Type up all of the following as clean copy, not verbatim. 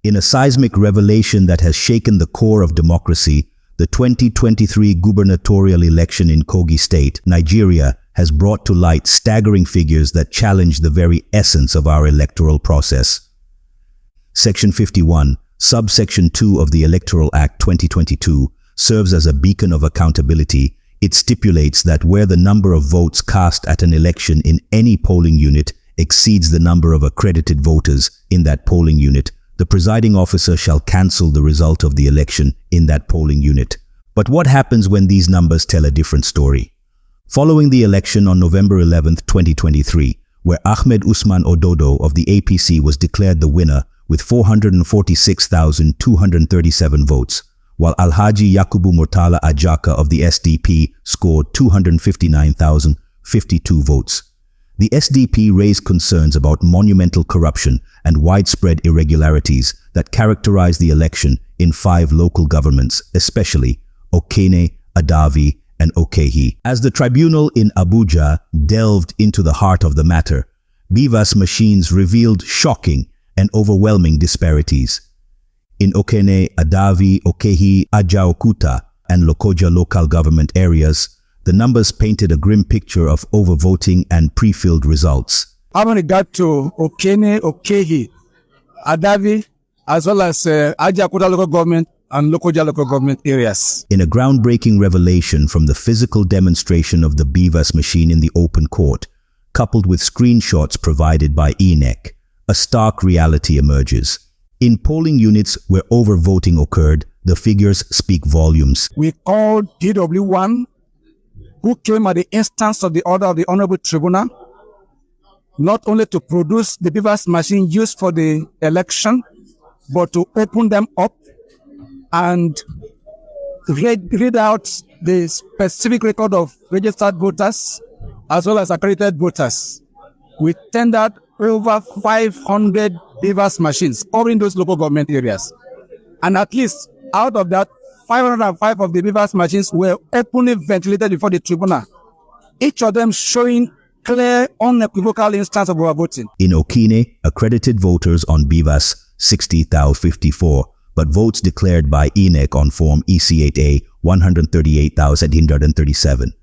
In a seismic revelation that has shaken the core of democracy, the 2023 gubernatorial election in Kogi State, Nigeria, has brought to light staggering figures that challenge the very essence of our electoral process. Section 51, subsection 2 of the Electoral Act 2022 serves as a beacon of accountability. It stipulates that where the number of votes cast at an election in any polling unit exceeds the number of accredited voters in that polling unit, the presiding officer shall cancel the result of the election in that polling unit. But what happens when these numbers tell a different story? Following the election on November 11, 2023, where Ahmed Usman Ododo of the APC was declared the winner with 446,237 votes, while Alhaji Yakubu Murtala Ajaka of the SDP scored 259,052 votes. The SDP raised concerns about monumental corruption and widespread irregularities that characterized the election in 5 local governments, especially Okene, Adavi, and Okehi. As the tribunal in Abuja delved into the heart of the matter, BVAS machines revealed shocking and overwhelming disparities. In Okene, Adavi, Okehi, Ajaokuta, and Lokoja local government areas, the numbers painted a grim picture of overvoting and pre-filled results. Having regard to Okene, Okehi, Adavi, as well as Ajaokuta local government and Lokoja local government areas. In a groundbreaking revelation from the physical demonstration of the BVAS machine in the open court, coupled with screenshots provided by INEC, a stark reality emerges. In polling units where overvoting occurred, the figures speak volumes. We called DW1, who came at the instance of the order of the Honorable Tribunal, not only to produce the BVAS machine used for the election, but to open them up and read out the specific record of registered voters as well as accredited voters. We tendered over 500 BVAS machines covering those local government areas. And at least out of that, 505 of the BVAS machines were openly ventilated before the tribunal, each of them showing clear, unequivocal instance of overvoting. In Okene, accredited voters on BVAS 60,054, but votes declared by INEC on Form EC8A 138,837.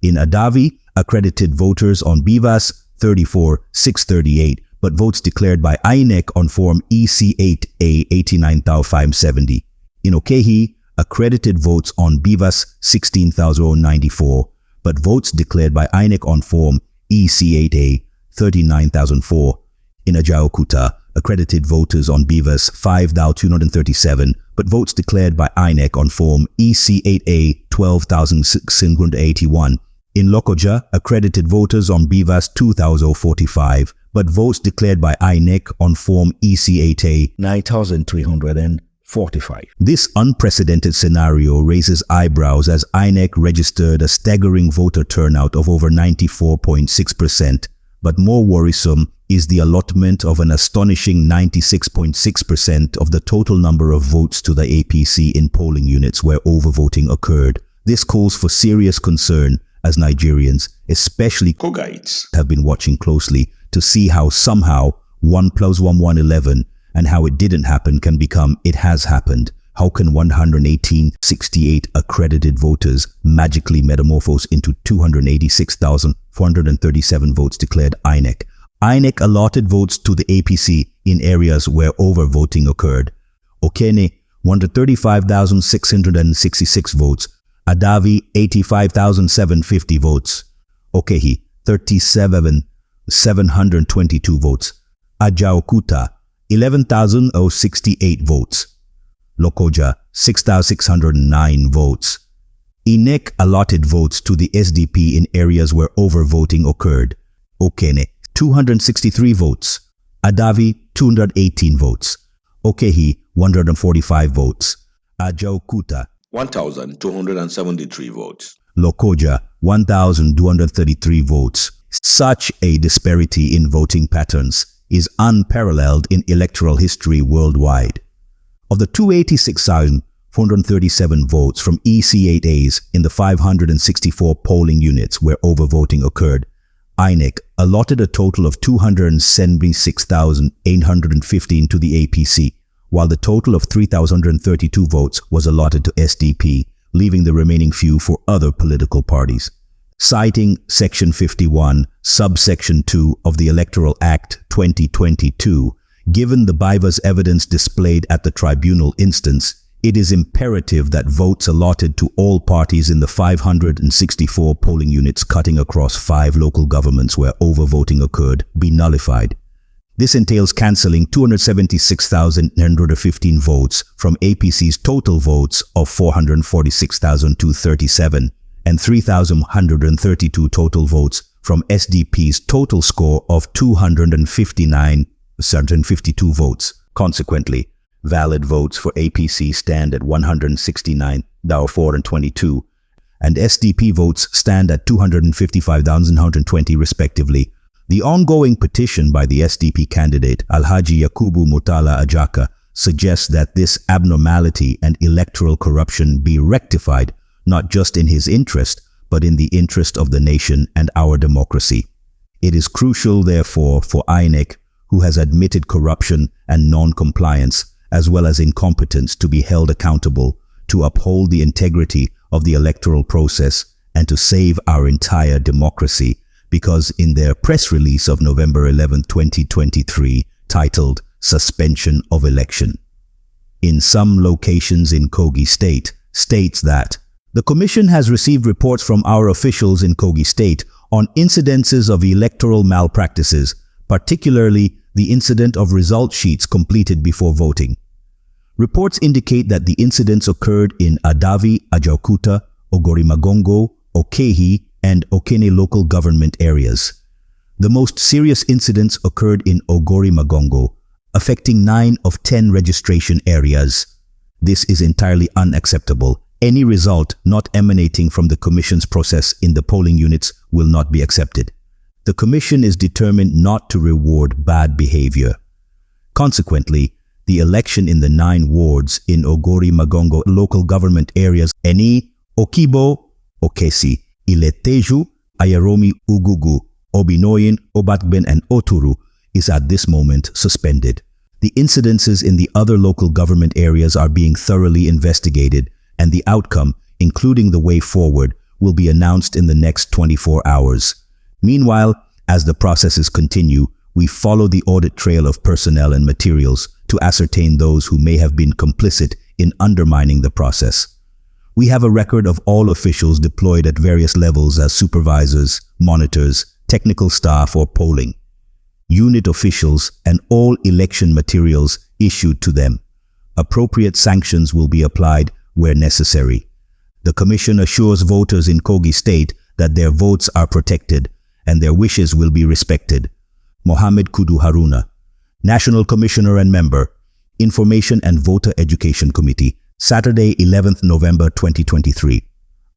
In Adavi, accredited voters on BVAS 34,638, but votes declared by INEC on Form EC8A 89,570. In Okehi, accredited votes on BVAS 16,094, but votes declared by INEC on Form EC8A 39,004. In Ajaokuta, accredited voters on BVAS 5,237, but votes declared by INEC on Form EC8A 12,681. In Lokoja, accredited voters on BVAS 2,045, but votes declared by INEC on Form EC8A 9,345. This unprecedented scenario raises eyebrows as INEC registered a staggering voter turnout of over 94.6%, but more worrisome is the allotment of an astonishing 96.6% of the total number of votes to the APC in polling units where overvoting occurred. This calls for serious concern as Nigerians, especially Kogites, have been watching closely to see how somehow 1 + 1 = 11 and how it didn't happen can become it has happened. How can 118,068 accredited voters magically metamorphose into 286,437 votes declared INEC? INEC allotted votes to the APC in areas where overvoting occurred. Okene, 135,666 votes. Adavi, 85,750 votes. Okehi, 37,722 votes. Ajaokuta, 11,068 votes. Lokoja, 6,609 votes. INEC allotted votes to the SDP in areas where overvoting occurred. Okene, 263 votes. Adavi, 218 votes. Okehi, 145 votes. Ajaokuta, 1,273 votes. Lokoja, 1,233 votes. Such a disparity in voting patterns is unparalleled in electoral history worldwide. Of the 286,437 votes from EC8As in the 564 polling units where overvoting occurred, INEC allotted a total of 276,815 to the APC, while the total of 3,132 votes was allotted to SDP, leaving the remaining few for other political parties. Citing Section 51, Subsection 2 of the Electoral Act 2022, given the diverse evidence displayed at the tribunal instance, it is imperative that votes allotted to all parties in the 564 polling units cutting across 5 local governments where overvoting occurred be nullified. This entails cancelling 276,915 votes from APC's total votes of 446,237 and 3,132 total votes from SDP's total score of 252 votes. Consequently, valid votes for APC stand at 169,422 and SDP votes stand at 255,120 respectively. The ongoing petition by the SDP candidate Alhaji Yakubu Murtala Ajaka suggests that this abnormality and electoral corruption be rectified not just in his interest, but in the interest of the nation and our democracy. It is crucial, therefore, for INEC, who has admitted corruption and non-compliance, as well as incompetence, to be held accountable, to uphold the integrity of the electoral process, and to save our entire democracy, because in their press release of November 11, 2023, titled Suspension of Election, in some locations in Kogi State, states that the Commission has received reports from our officials in Kogi State on incidences of electoral malpractices, particularly the incident of result sheets completed before voting. Reports indicate that the incidents occurred in Adavi, Ajaukuta, Ogorimagongo, Okehi, and Okene local government areas. The most serious incidents occurred in Ogorimagongo, affecting 9 of 10 registration areas. This is entirely unacceptable. Any result not emanating from the Commission's process in the polling units will not be accepted. The Commission is determined not to reward bad behavior. Consequently, the election in the 9 wards in Ogorimagongo local government areas Eni, Okibo, Okesi, Ileteju, Ayaromi, Ugugu, Obinoyin, Obatben and Oturu is at this moment suspended. The incidences in the other local government areas are being thoroughly investigated, and the outcome, including the way forward, will be announced in the next 24 hours. Meanwhile, as the processes continue, we follow the audit trail of personnel and materials to ascertain those who may have been complicit in undermining the process. We have a record of all officials deployed at various levels as supervisors, monitors, technical staff or polling unit officials, and all election materials issued to them. Appropriate sanctions will be applied where necessary. The Commission assures voters in Kogi State that their votes are protected and their wishes will be respected. Mohammed Kudu Haruna, National Commissioner and Member, Information and Voter Education Committee, Saturday, 11th November 2023.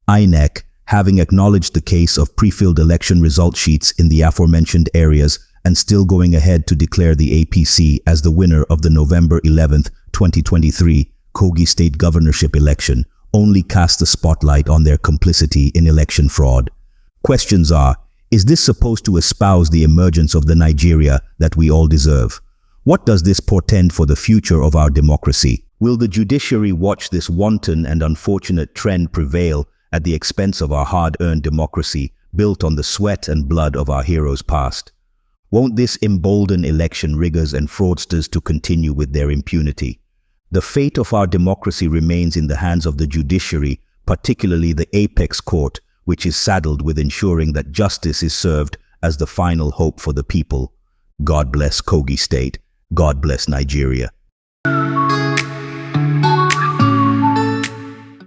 INEC, having acknowledged the case of pre-filled election result sheets in the aforementioned areas and still going ahead to declare the APC as the winner of the November 11th, 2023 Kogi State Governorship election, only cast the spotlight on their complicity in election fraud. Questions are, is this supposed to espouse the emergence of the Nigeria that we all deserve? What does this portend for the future of our democracy? Will the judiciary watch this wanton and unfortunate trend prevail at the expense of our hard-earned democracy built on the sweat and blood of our heroes past? Won't this embolden election riggers and fraudsters to continue with their impunity? The fate of our democracy remains in the hands of the judiciary, particularly the apex court, which is saddled with ensuring that justice is served as the final hope for the people. God bless Kogi State. God bless Nigeria.